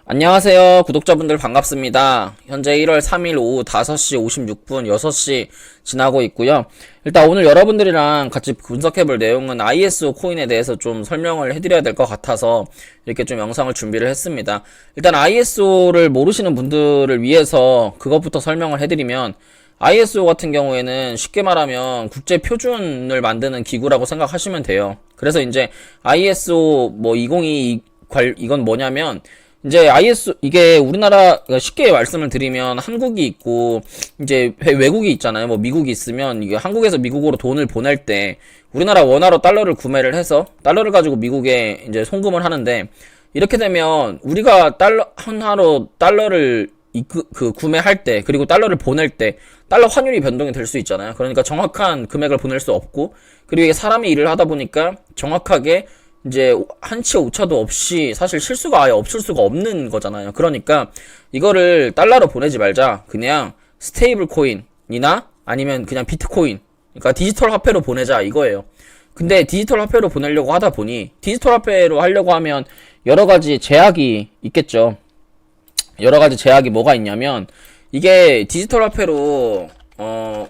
안녕하세요. 구독자분들 반갑습니다. 현재 1월 3일 오후 5시 56분 6시 지나고 있고요. 일단 오늘 여러분들이랑 같이 분석해볼 내용은 ISO 코인에 대해서 좀 설명을 해드려야 될 것 같아서 이렇게 좀 영상을 준비를 했습니다. 일단 ISO를 모르시는 분들을 위해서 그것부터 설명을 해드리면 ISO 같은 경우에는 쉽게 말하면 국제 표준을 만드는 기구라고 생각하시면 돼요. 그래서 이제 ISO 2022 이건 뭐냐면 이제 ISO 이게 우리나라 쉽게 말씀을 드리면 한국이 있고 이제 외국이 있잖아요. 뭐 미국이 있으면 이게 한국에서 미국으로 돈을 보낼 때 우리나라 원화로 달러를 구매를 해서 달러를 가지고 미국에 이제 송금을 하는데 이렇게 되면 우리가 달러 한화로 달러를 구매할 때 그리고 달러를 보낼 때 달러 환율이 변동이 될 수 있잖아요. 그러니까 정확한 금액을 보낼 수 없고 그리고 이게 사람이 일을 하다 보니까 정확하게 이제 한치 오차도 없이 사실 실수가 아예 없을 수가 없는 거잖아요. 그러니까 이거를 달러로 보내지 말자. 그냥 스테이블 코인이나 아니면 그냥 비트코인, 그러니까 디지털 화폐로 보내자 이거예요. 근데 디지털 화폐로 보내려고 하다 보니 디지털 화폐로 하려고 하면 여러 가지 제약이 있겠죠. 여러 가지 제약이 뭐가 있냐면 이게 디지털 화폐로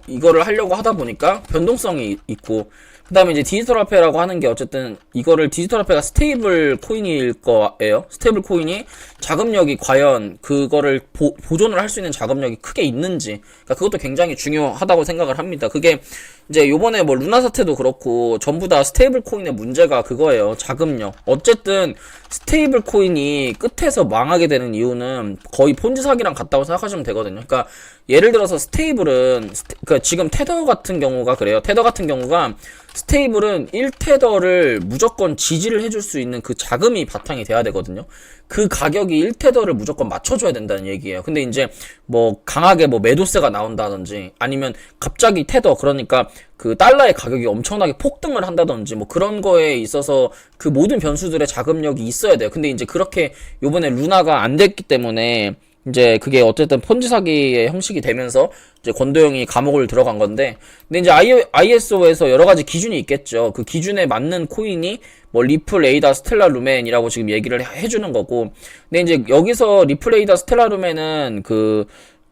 이거를 하려고 하다 보니까 변동성이 있고 그 다음에 이제 디지털 화폐라고 하는 게 어쨌든 이거를 디지털 화폐가 스테이블 코인일 거예요. 스테이블 코인이 자금력이 과연 그거를 보존을 할 수 있는 자금력이 크게 있는지, 그러니까 그것도 굉장히 중요하다고 생각을 합니다. 그게 이제 요번에 뭐 루나 사태도 그렇고 전부 다 스테이블 코인의 문제가 그거예요. 자금력. 어쨌든 스테이블 코인이 끝에서 망하게 되는 이유는 거의 폰지 사기랑 같다고 생각하시면 되거든요. 그러니까 예를 들어서 스테이블은 그러니까 지금 테더 같은 경우가 그래요. 테더 같은 경우가 스테이블은 1테더를 무조건 지지를 해줄 수 있는 그 자금이 바탕이 돼야 되거든요. 그 가격이 1테더를 무조건 맞춰줘야 된다는 얘기예요. 근데 이제 뭐 강하게 뭐 매도세가 나온다든지 아니면 갑자기 테더 그러니까 그 달러의 가격이 엄청나게 폭등을 한다든지 뭐 그런 거에 있어서 그 모든 변수들의 자금력이 있어야 돼요. 근데 이제 그렇게 요번에 루나가 안 됐기 때문에 이제 그게 어쨌든 폰지 사기의 형식이 되면서 이제 권도영이 감옥을 들어간 건데, 근데 이제 ISO에서 여러 가지 기준이 있겠죠. 그 기준에 맞는 코인이 뭐 리플, 에이다, 스텔라, 루멘이라고 지금 얘기를 해주는 거고, 근데 이제 여기서 리플, 에이다, 스텔라, 루멘은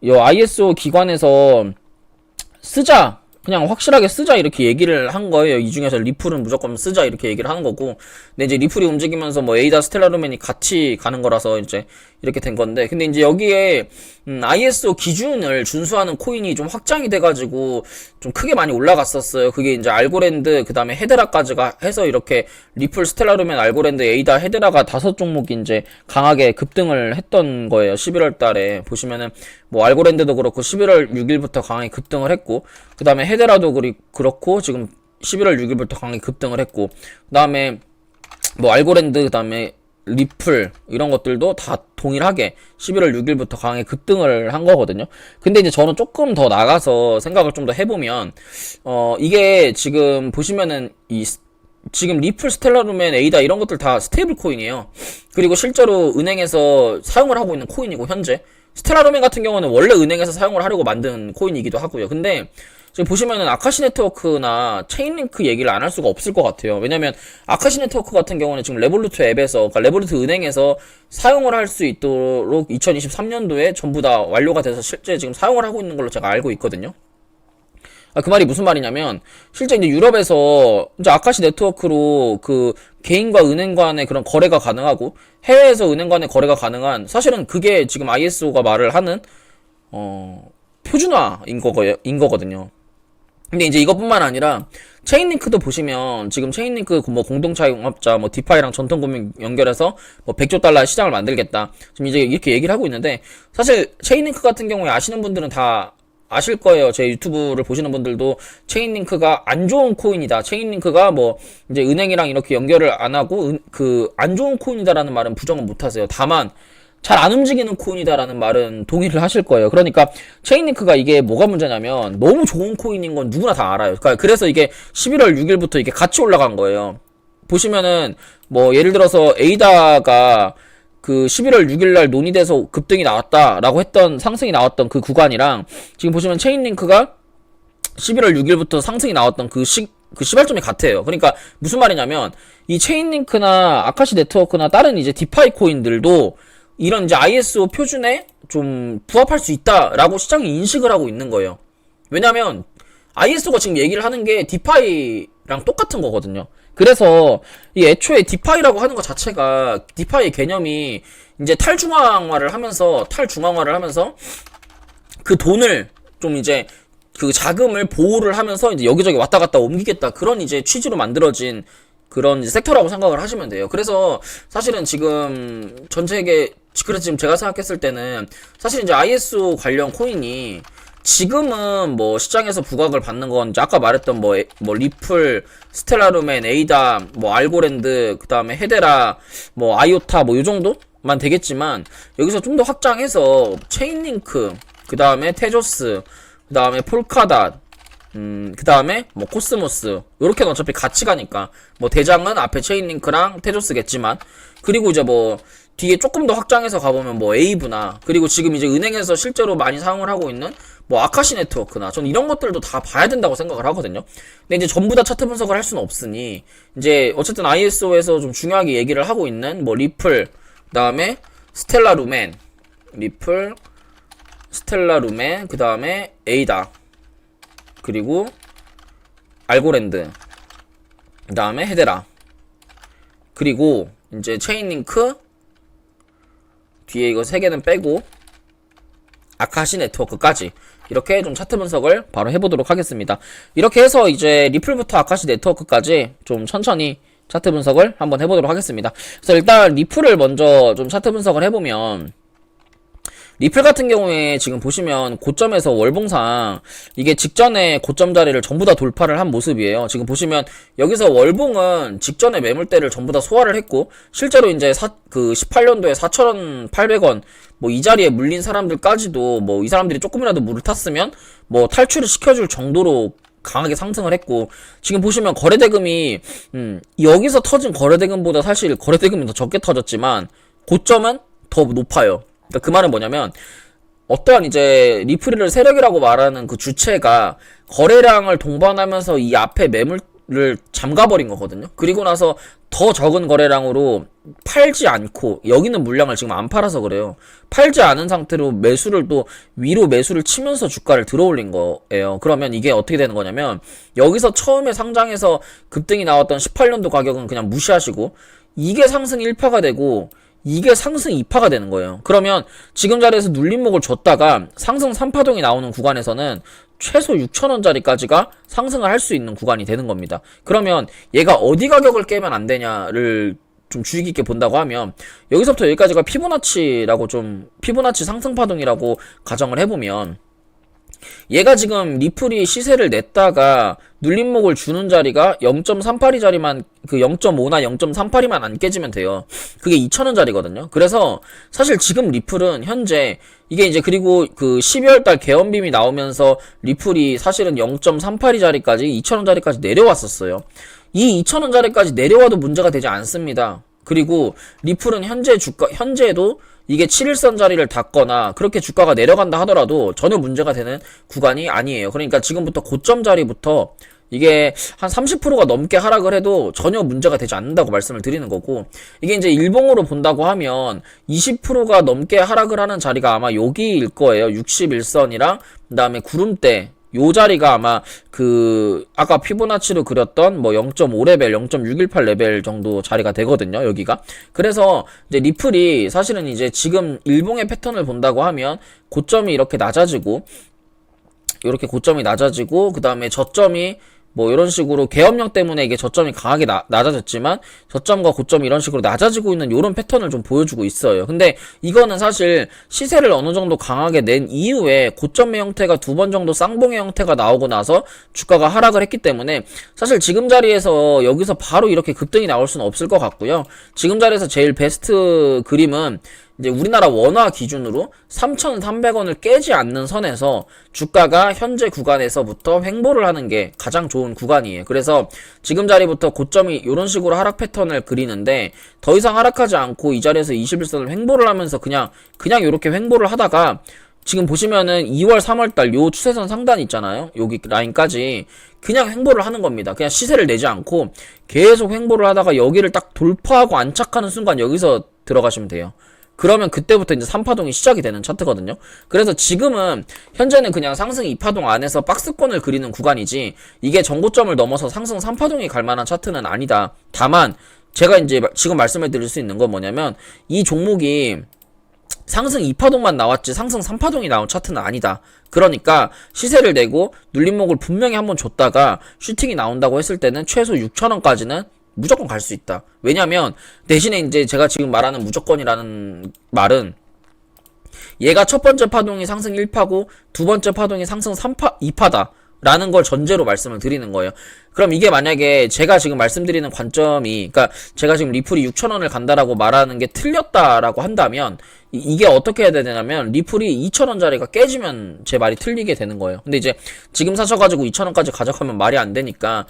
요 ISO 기관에서 쓰자, 그냥 확실하게 쓰자 이렇게 얘기를 한 거예요. 이 중에서 리플은 무조건 쓰자 이렇게 얘기를 하는 거고, 근데 이제 리플이 움직이면서 뭐 에이다, 스텔라루멘이 같이 가는 거라서 이제 이렇게 된 건데, 근데 이제 여기에 ISO 기준을 준수하는 코인이 좀 확장이 돼가지고 좀 크게 많이 올라갔었어요. 그게 이제 알고랜드, 그 다음에 헤드라까지가 해서 이렇게 리플, 스텔라루멘, 알고랜드, 에이다, 헤드라가 5종목이 이제 강하게 급등을 했던 거예요. 11월 달에 보시면은 뭐 알고랜드도 그렇고 11월 6일부터 강하게 급등을 했고, 그 다음에 헤데라도 그렇고 지금 11월 6일부터 강하게 급등을 했고, 그 다음에 뭐 알고랜드, 그 다음에 리플 이런 것들도 다 동일하게 11월 6일부터 강하게 급등을 한 거거든요. 근데 이제 저는 조금 더 나가서 생각을 좀 더 해보면 이게 지금 보시면은 지금 리플, 스텔라루멘, 에이다 이런 것들 다 스테이블 코인이에요. 그리고 실제로 은행에서 사용을 하고 있는 코인이고, 현재 스텔라루멘 같은 경우는 원래 은행에서 사용을 하려고 만든 코인이기도 하고요. 근데 지금 보시면은 아카시 네트워크나 체인링크 얘기를 안 할 수가 없을 것 같아요. 왜냐면 아카시 네트워크 같은 경우는 지금 레볼루트 앱에서, 그러니까 레볼루트 은행에서 사용을 할 수 있도록 2023년도에 전부 다 완료가 돼서 실제 지금 사용을 하고 있는 걸로 제가 알고 있거든요. 그 말이 무슨 말이냐면 실제 이제 유럽에서 이제 아카시 네트워크로 그 개인과 은행 간의 그런 거래가 가능하고 해외에서 은행 간의 거래가 가능한, 사실은 그게 지금 ISO가 말을 하는 표준화인 거거든요. 근데 이제 이것뿐만 아니라 체인링크도 보시면 지금 체인링크 뭐 공동차 융합자 뭐 디파이랑 전통금융 연결해서 뭐 100조 달러 시장을 만들겠다 지금 이제 이렇게 얘기를 하고 있는데, 사실 체인링크 같은 경우에 아시는 분들은 다 아실 거예요. 제 유튜브를 보시는 분들도 체인링크가 안 좋은 코인이다, 체인링크가 뭐 이제 은행이랑 이렇게 연결을 안 하고 그 안 좋은 코인이다라는 말은 부정은 못 하세요. 다만 잘 안 움직이는 코인이다라는 말은 동의를 하실 거예요. 그러니까 체인링크가 이게 뭐가 문제냐면 너무 좋은 코인인 건 누구나 다 알아요. 그러니까 그래서 이게 11월 6일부터 이게 같이 올라간 거예요. 보시면은 뭐 예를 들어서 에이다가 그 11월 6일날 논의돼서 급등이 나왔다라고 했던, 상승이 나왔던 그 구간이랑 지금 보시면 체인링크가 11월 6일부터 상승이 나왔던 그 시발점이 같아요. 그러니까 무슨 말이냐면 이 체인링크나 아카시 네트워크나 다른 이제 디파이 코인들도 이런 이제 ISO 표준에 좀 부합할 수 있다라고 시장이 인식을 하고 있는 거예요. 왜냐면 ISO가 지금 얘기를 하는 게 디파이랑 똑같은 거거든요. 그래서 이 애초에 디파이라고 하는 것 자체가 디파이의 개념이 이제 탈중앙화를 하면서 그 돈을 좀 이제 그 자금을 보호를 하면서 이제 여기저기 왔다 갔다 옮기겠다 그런 이제 취지로 만들어진 그런 이제 섹터라고 생각을 하시면 돼요. 그래서 사실은 지금 전 세계 그래서 지금 제가 생각했을 때는 사실 이제 ISO 관련 코인이 지금은 뭐 시장에서 부각을 받는 건 이제 아까 말했던 뭐 리플, 스텔라루멘, 에이다, 뭐 알고랜드, 그 다음에 헤데라, 뭐 아이오타 뭐 요 정도만 되겠지만 여기서 좀 더 확장해서 체인링크, 그 다음에 테조스, 그 다음에 폴카닷, 그 다음에 뭐 코스모스 요렇게는 어차피 같이 가니까 뭐 대장은 앞에 체인링크랑 테조스겠지만 그리고 이제 뭐 뒤에 조금 더 확장해서 가보면 뭐 에이브나 그리고 지금 이제 은행에서 실제로 많이 사용을 하고 있는 뭐 아카시 네트워크나 전 이런 것들도 다 봐야 된다고 생각을 하거든요. 근데 이제 전부 다 차트 분석을 할 수는 없으니 이제 어쨌든 ISO에서 좀 중요하게 얘기를 하고 있는 뭐 리플, 그 다음에 스텔라 루멘, 리플, 스텔라 루멘, 그 다음에 에이다, 그리고 알고랜드, 그 다음에 헤데라, 그리고 이제 체인링크 뒤에 이거 세 개는 빼고 아카시 네트워크까지 이렇게 좀 차트 분석을 바로 해보도록 하겠습니다. 이렇게 해서 이제 리플부터 아카시 네트워크까지 좀 천천히 차트 분석을 한번 해보도록 하겠습니다. 그래서 일단 리플을 먼저 좀 차트 분석을 해보면 리플 같은 경우에 지금 보시면 고점에서 월봉상 이게 직전에 고점 자리를 전부 다 돌파를 한 모습이에요. 지금 보시면 여기서 월봉은 직전에 매물대를 전부 다 소화를 했고 실제로 이제 그 18년도에 4,800원 뭐 이 자리에 물린 사람들까지도 뭐 이 사람들이 조금이라도 물을 탔으면 뭐 탈출을 시켜줄 정도로 강하게 상승을 했고 지금 보시면 거래대금이 여기서 터진 거래대금보다 사실 거래대금이 더 적게 터졌지만 고점은 더 높아요. 그러니까 그 말은 뭐냐면 어떠한 이제 리플을 세력이라고 말하는 그 주체가 거래량을 동반하면서 이 앞에 매물을 잠가버린 거거든요. 그리고 나서 더 적은 거래량으로 팔지 않고 여기는 물량을 지금 안 팔아서 그래요. 팔지 않은 상태로 매수를 또 위로 매수를 치면서 주가를 들어올린 거예요. 그러면 이게 어떻게 되는 거냐면 여기서 처음에 상장해서 급등이 나왔던 18년도 가격은 그냥 무시하시고 이게 상승 1파가 되고 이게 상승 2파가 되는 거예요. 그러면 지금 자리에서 눌림목을 줬다가 상승 3파동이 나오는 구간에서는 최소 6,000원짜리까지가 상승을 할 수 있는 구간이 되는 겁니다. 그러면 얘가 어디 가격을 깨면 안 되냐를 좀 주의 깊게 본다고 하면 여기서부터 여기까지가 피보나치라고 좀 피보나치 상승 파동이라고 가정을 해보면 얘가 지금 리플이 시세를 냈다가 눌림목을 주는 자리가 0.38이 자리만 그 0.5나 0.38이만 안 깨지면 돼요. 그게 2,000원짜리거든요. 그래서 사실 지금 리플은 현재 이게 이제 그리고 그 12월달 개헌빔이 나오면서 리플이 사실은 0.38이 자리까지 2,000원짜리까지 내려왔었어요. 이 2,000원짜리까지 내려와도 문제가 되지 않습니다. 그리고 리플은 현재도 이게 7일선 자리를 닿거나 그렇게 주가가 내려간다 하더라도 전혀 문제가 되는 구간이 아니에요. 그러니까 지금부터 고점 자리부터 이게 한 30%가 넘게 하락을 해도 전혀 문제가 되지 않는다고 말씀을 드리는 거고 이게 이제 일봉으로 본다고 하면 20%가 넘게 하락을 하는 자리가 아마 여기일 거예요. 61선이랑 그 다음에 구름대 요 자리가 아마 그 아까 피보나치로 그렸던 뭐 0.5레벨, 0.618 레벨 정도 자리가 되거든요. 여기가. 그래서 이제 리플이 사실은 이제 지금 일봉의 패턴을 본다고 하면 고점이 이렇게 낮아지고 그다음에 저점이 뭐 이런 식으로 계엄령 때문에 이게 저점이 강하게 낮아졌지만 저점과 고점이 이런 식으로 낮아지고 있는 이런 패턴을 좀 보여주고 있어요. 근데 이거는 사실 시세를 어느 정도 강하게 낸 이후에 고점의 형태가 두 번 정도 쌍봉의 형태가 나오고 나서 주가가 하락을 했기 때문에 사실 지금 자리에서 여기서 바로 이렇게 급등이 나올 수는 없을 것 같고요. 지금 자리에서 제일 베스트 그림은 이제 우리나라 원화 기준으로 3,300원을 깨지 않는 선에서 주가가 현재 구간에서부터 횡보를 하는 게 가장 좋은 구간이에요. 그래서 지금 자리부터 고점이 이런 식으로 하락 패턴을 그리는데 더 이상 하락하지 않고 이 자리에서 21선을 횡보를 하면서 그냥 이렇게 횡보를 하다가 지금 보시면은 2월, 3월달 요 추세선 상단 있잖아요. 여기 라인까지 그냥 횡보를 하는 겁니다. 그냥 시세를 내지 않고 계속 횡보를 하다가 여기를 딱 돌파하고 안착하는 순간 여기서 들어가시면 돼요. 그러면 그때부터 이제 3파동이 시작이 되는 차트거든요. 그래서 지금은 현재는 그냥 상승 2파동 안에서 박스권을 그리는 구간이지 이게 전고점을 넘어서 상승 3파동이 갈 만한 차트는 아니다. 다만 제가 이제 지금 말씀을 드릴 수 있는 건 뭐냐면 이 종목이 상승 2파동만 나왔지 상승 3파동이 나온 차트는 아니다. 그러니까 시세를 내고 눌림목을 분명히 한번 줬다가 슈팅이 나온다고 했을 때는 최소 6,000원까지는 무조건 갈 수 있다. 왜냐면 대신에 이제 제가 지금 말하는 무조건이라는 말은 얘가 첫 번째 파동이 상승 1파고 두 번째 파동이 상승 2파다. 라는 걸 전제로 말씀을 드리는 거예요. 그럼 이게 만약에 제가 지금 말씀드리는 관점이, 그러니까 제가 지금 리플이 6,000원을 간다라고 말하는 게 틀렸다라고 한다면 이게 어떻게 해야 되냐면 리플이 2,000원짜리가 깨지면 제 말이 틀리게 되는 거예요. 근데 이제 지금 사셔가지고 2,000원까지 가져가면 말이 안 되니까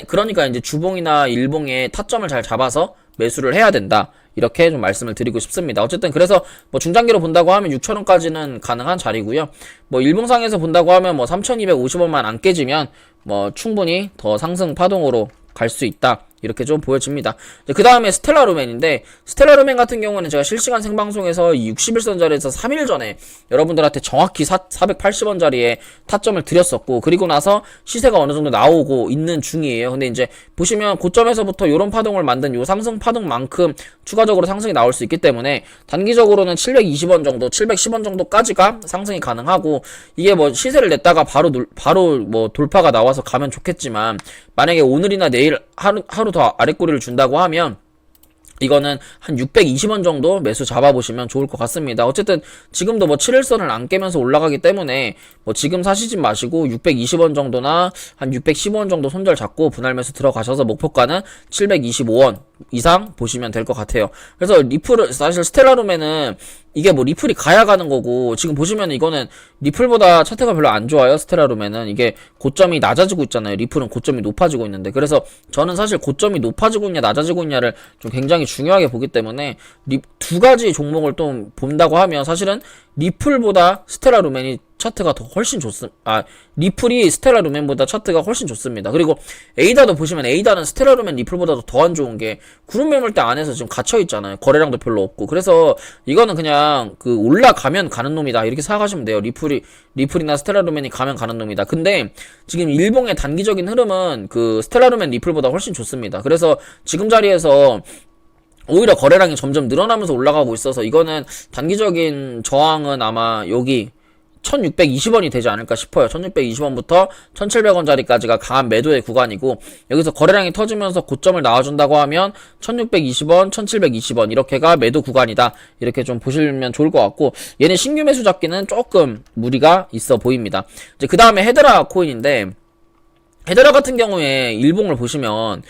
그러니까 이제 주봉이나 일봉의 타점을 잘 잡아서 매수를 해야 된다. 이렇게 좀 말씀을 드리고 싶습니다. 어쨌든 그래서 뭐 중장기로 본다고 하면 6,000원까지는 가능한 자리고요. 뭐 일봉상에서 본다고 하면 뭐 3,250원만 안 깨지면 뭐 충분히 더 상승 파동으로 갈 수 있다. 이렇게 좀 보여집니다. 그 다음에 스텔라루멘인데, 스텔라루멘 같은 경우는 제가 실시간 생방송에서 이 61선 자리에서 3일 전에 여러분들한테 정확히 480원 자리에 타점을 드렸었고, 그리고 나서 시세가 어느 정도 나오고 있는 중이에요. 근데 이제 보시면 고점에서부터 요런 파동을 만든 요 상승 파동만큼 추가적으로 상승이 나올 수 있기 때문에 단기적으로는 720원 정도, 710원 정도까지가 상승이 가능하고, 이게 뭐 시세를 냈다가 바로 뭐 돌파가 나와서 가면 좋겠지만, 만약에 오늘이나 내일 하루 더 아랫꼬리를 준다고 하면 이거는 한 620원 정도 매수 잡아보시면 좋을 것 같습니다. 어쨌든 지금도 뭐 7일선을 안 깨면서 올라가기 때문에 뭐 지금 사시지 마시고 620원 정도나 한 615원 정도 손절 잡고 분할 매수 들어가셔서 목표가는 725원 이상 보시면 될 것 같아요. 그래서 리플을 사실 스텔라룸에는 이게 뭐 리플이 가야 가는 거고, 지금 보시면 이거는 리플보다 차트가 별로 안 좋아요. 스텔라룸에는 이게 고점이 낮아지고 있잖아요. 리플은 고점이 높아지고 있는데, 그래서 저는 사실 고점이 높아지고 있냐 낮아지고 있냐를 좀 굉장히 중요하게 보기 때문에 두 가지 종목을 또 본다고 하면 사실은 리플보다 스텔라룸이 차트가 더 훨씬 좋습니다. 리플이 스텔라루멘보다 차트가 훨씬 좋습니다. 그리고 에이다도 보시면 에이다는 스텔라루멘 리플보다도 더 안 좋은 게 구름 매물대 안에서 지금 갇혀 있잖아요. 거래량도 별로 없고. 그래서 이거는 그냥 그 올라가면 가는 놈이다 이렇게 생각하시면 돼요. 리플이나 스텔라루멘이 가면 가는 놈이다. 근데 지금 일봉의 단기적인 흐름은 그 스텔라루멘 리플보다 훨씬 좋습니다. 그래서 지금 자리에서 오히려 거래량이 점점 늘어나면서 올라가고 있어서 이거는 단기적인 저항은 아마 여기 1620원이 되지 않을까 싶어요. 1620원부터 1700원짜리까지가 강한 매도의 구간이고, 여기서 거래량이 터지면서 고점을 나와준다고 하면 1620원, 1720원 이렇게가 매도 구간이다. 이렇게 좀 보시면 좋을 것 같고, 얘는 신규 매수 잡기는 조금 무리가 있어 보입니다. 이제 그 다음에 헤드라 코인인데, 헤드라 같은 경우에 일봉을 보시면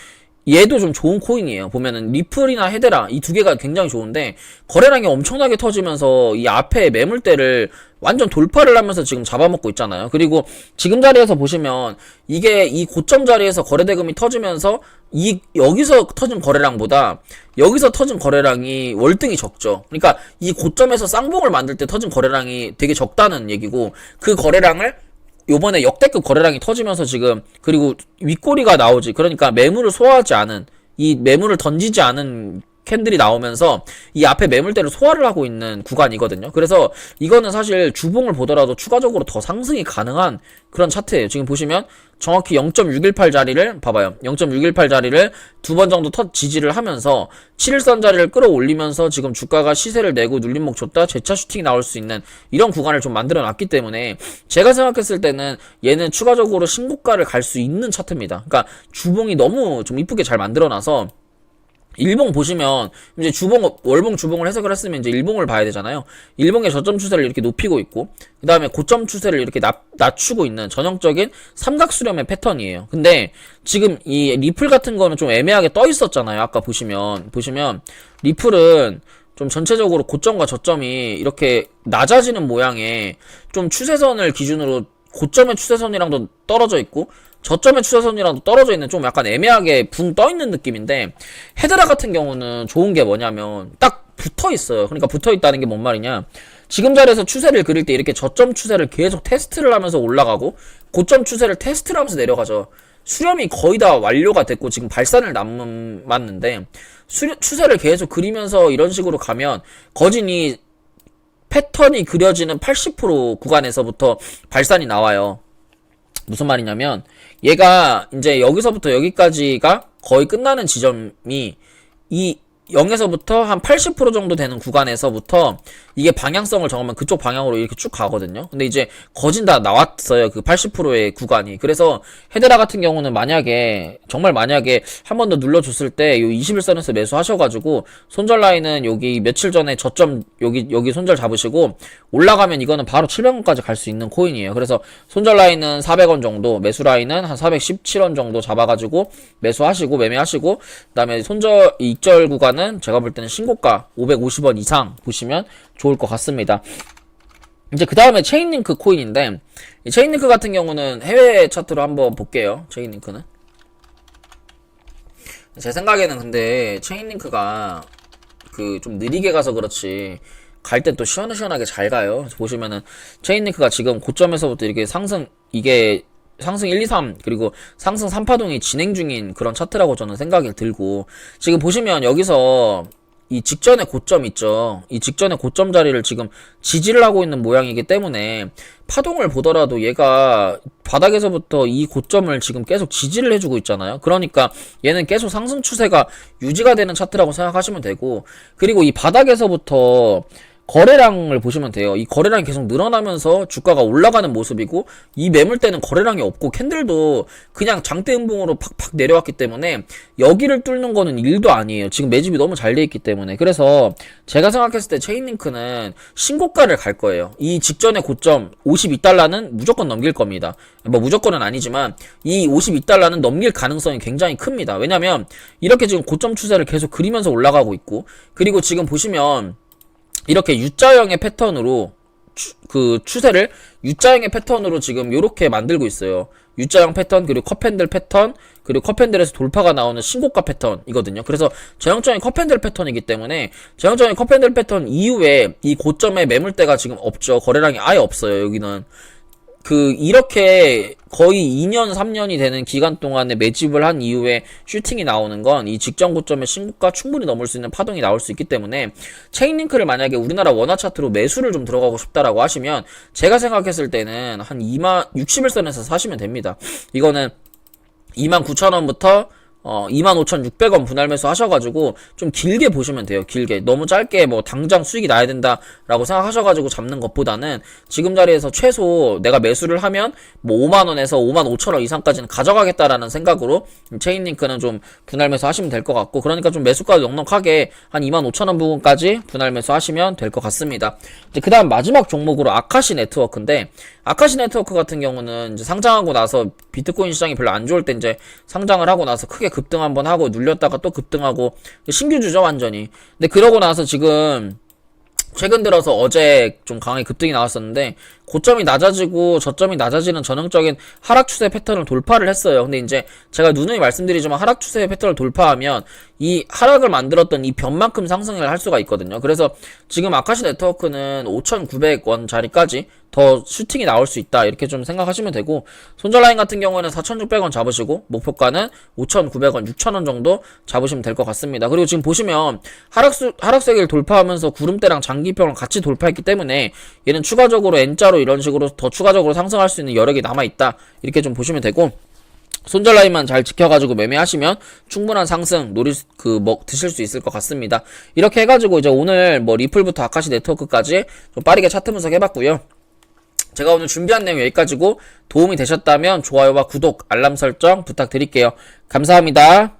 얘도 좀 좋은 코인이에요. 보면은 리플이나 헤데라 이 두 개가 굉장히 좋은데 거래량이 엄청나게 터지면서 이 앞에 매물대를 완전 돌파를 하면서 지금 잡아먹고 있잖아요. 그리고 지금 자리에서 보시면 이게 이 고점 자리에서 거래대금이 터지면서 여기서 터진 거래량보다 여기서 터진 거래량이 월등히 적죠. 그러니까 이 고점에서 쌍봉을 만들 때 터진 거래량이 되게 적다는 얘기고, 그 거래량을 요번에 역대급 거래량이 터지면서 지금, 그리고 윗꼬리가 나오지, 그러니까 매물을 소화하지 않은, 이 매물을 던지지 않은 캔들이 나오면서 이 앞에 매물대를 소화를 하고 있는 구간이거든요. 그래서 이거는 사실 주봉을 보더라도 추가적으로 더 상승이 가능한 그런 차트예요. 지금 보시면 정확히 0.618 자리를 봐봐요. 0.618 자리를 두 번 정도 지지를 하면서 7일선 자리를 끌어올리면서 지금 주가가 시세를 내고 눌림목 줬다 재차 슈팅이 나올 수 있는 이런 구간을 좀 만들어 놨기 때문에 제가 생각했을 때는 얘는 추가적으로 신고가를 갈 수 있는 차트입니다. 그러니까 주봉이 너무 좀 이쁘게 잘 만들어 놔서 일봉 보시면 이제 월봉 주봉을 해석을 했으면 이제 일봉을 봐야 되잖아요. 일봉의 저점 추세를 이렇게 높이고 있고, 그 다음에 고점 추세를 이렇게 낮추고 있는 전형적인 삼각수렴의 패턴이에요. 근데 지금 이 리플 같은 거는 좀 애매하게 떠 있었잖아요. 아까 보시면 리플은 좀 전체적으로 고점과 저점이 이렇게 낮아지는 모양의 좀 추세선을 기준으로 고점의 추세선이랑도 떨어져 있고 저점의 추세선이랑도 떨어져 있는 좀 약간 애매하게 붕 떠 있는 느낌인데, 헤드라 같은 경우는 좋은 게 뭐냐면 딱 붙어 있어요. 그러니까 붙어 있다는 게 뭔 말이냐, 지금 자리에서 추세를 그릴 때 이렇게 저점 추세를 계속 테스트를 하면서 올라가고 고점 추세를 테스트를 하면서 내려가죠. 수렴이 거의 다 완료가 됐고 지금 발산을 남았는데 추세를 계속 그리면서 이런 식으로 가면 거진이 패턴이 그려지는 80% 구간에서부터 발산이 나와요. 무슨 말이냐면 얘가 이제 여기서부터 여기까지가 거의 끝나는 지점이 이 0에서부터 한 80% 정도 되는 구간에서부터 이게 방향성을 정하면 그쪽 방향으로 이렇게 쭉 가거든요. 근데 이제 거진 다 나왔어요. 그 80%의 구간이. 그래서 헤드라 같은 경우는 정말 만약에 한 번 더 눌러줬을 때 요 21선에서 매수하셔가지고 손절 라인은 여기 며칠 전에 저점 여기 손절 잡으시고 올라가면 이거는 바로 700원까지 갈 수 있는 코인이에요. 그래서 손절 라인은 400원 정도, 매수 라인은 한 417원 정도 잡아가지고 매수하시고 매매하시고 그다음에 손절 익절 구간은 제가 볼 때는 신고가 550원 이상 보시면 좋을 것 같습니다. 이제 그 다음에 체인링크 코인인데 이 체인링크 같은 경우는 해외 차트로 한번 볼게요. 체인링크는 제 생각에는 근데 체인링크가 그 좀 느리게 가서 그렇지 갈 땐 또 시원하게 잘 가요. 보시면은 체인링크가 지금 고점에서부터 이렇게 상승 1, 2, 3 그리고 상승 3파동이 진행 중인 그런 차트라고 저는 생각이 들고 지금 보시면 여기서 이 직전의 고점 있죠. 이 직전의 고점 자리를 지금 지지를 하고 있는 모양이기 때문에 파동을 보더라도 얘가 바닥에서부터 이 고점을 지금 계속 지지를 해주고 있잖아요. 그러니까 얘는 계속 상승 추세가 유지가 되는 차트라고 생각하시면 되고 그리고 이 바닥에서부터 거래량을 보시면 돼요. 이 거래량이 계속 늘어나면서 주가가 올라가는 모습이고 이 매물대는 거래량이 없고 캔들도 그냥 장대 음봉으로 팍팍 내려왔기 때문에 여기를 뚫는 거는 일도 아니에요. 지금 매집이 너무 잘 돼 있기 때문에. 그래서 제가 생각했을 때 체인링크는 신고가를 갈 거예요. 이 직전의 고점 52달러는 무조건 넘길 겁니다. 뭐 무조건은 아니지만 이 52달러는 넘길 가능성이 굉장히 큽니다. 왜냐면 이렇게 지금 고점 추세를 계속 그리면서 올라가고 있고 그리고 지금 보시면 이렇게 U자형의 패턴으로 추세를 U자형의 패턴으로 지금 요렇게 만들고 있어요. U자형 패턴 그리고 컵핸들 패턴 그리고 컵핸들에서 돌파가 나오는 신고가 패턴이거든요. 그래서 전형적인 컵핸들 패턴이기 때문에 전형적인 컵핸들 패턴 이후에 이 고점의 매물대가 지금 없죠. 거래량이 아예 없어요. 여기는 이렇게 거의 2년, 3년이 되는 기간 동안에 매집을 한 이후에 슈팅이 나오는 건 이 직전 고점의 신고가 충분히 넘을 수 있는 파동이 나올 수 있기 때문에 체인링크를 만약에 우리나라 원화 차트로 매수를 좀 들어가고 싶다라고 하시면 제가 생각했을 때는 한 61선에서 사시면 됩니다. 이거는 29,000원부터 25,600원 분할 매수 하셔가지고 좀 길게 보시면 돼요. 길게. 너무 짧게 뭐 당장 수익이 나야 된다라고 생각하셔가지고 잡는 것보다는 지금 자리에서 최소 내가 매수를 하면 뭐 5만원에서 55,000원 이상까지는 가져가겠다라는 생각으로 체인링크는 좀 분할 매수 하시면 될 것 같고 그러니까 좀 매수가 넉넉하게 한 25,000원 부분까지 분할 매수 하시면 될 것 같습니다. 이제 그 다음 마지막 종목으로 아카시 네트워크인데 아카시 네트워크 같은 경우는 이제 상장하고 나서 비트코인 시장이 별로 안 좋을 때 이제 상장을 하고 나서 크게 급등 한번 하고 눌렸다가 또 급등하고 신규주죠 완전히. 근데 그러고 나서 지금 최근 들어서 어제 좀 강하게 급등이 나왔었는데 고점이 낮아지고 저점이 낮아지는 전형적인 하락 추세 패턴을 돌파를 했어요. 근데 이제 제가 누누이 말씀드리지만 하락 추세 패턴을 돌파하면 이 하락을 만들었던 이 변만큼 상승을 할 수가 있거든요. 그래서 지금 아카시 네트워크는 5,900원 자리까지 더 슈팅이 나올 수 있다 이렇게 좀 생각하시면 되고 손절 라인 같은 경우에는 4,600원 잡으시고 목표가는 5,900원, 6,000원 정도 잡으시면 될 것 같습니다. 그리고 지금 보시면 하락세기를 돌파하면서 구름대랑 장기평을 같이 돌파했기 때문에 얘는 추가적으로 N자로 이런 식으로 더 추가적으로 상승할 수 있는 여력이 남아있다 이렇게 좀 보시면 되고 손절 라인만 잘 지켜가지고 매매하시면 충분한 상승 드실 수 있을 것 같습니다. 이렇게 해가지고 이제 오늘 뭐 리플부터 아카시 네트워크까지 좀 빠르게 차트 분석 해봤고요. 제가 오늘 준비한 내용 여기까지고 도움이 되셨다면 좋아요와 구독, 알람 설정 부탁드릴게요. 감사합니다.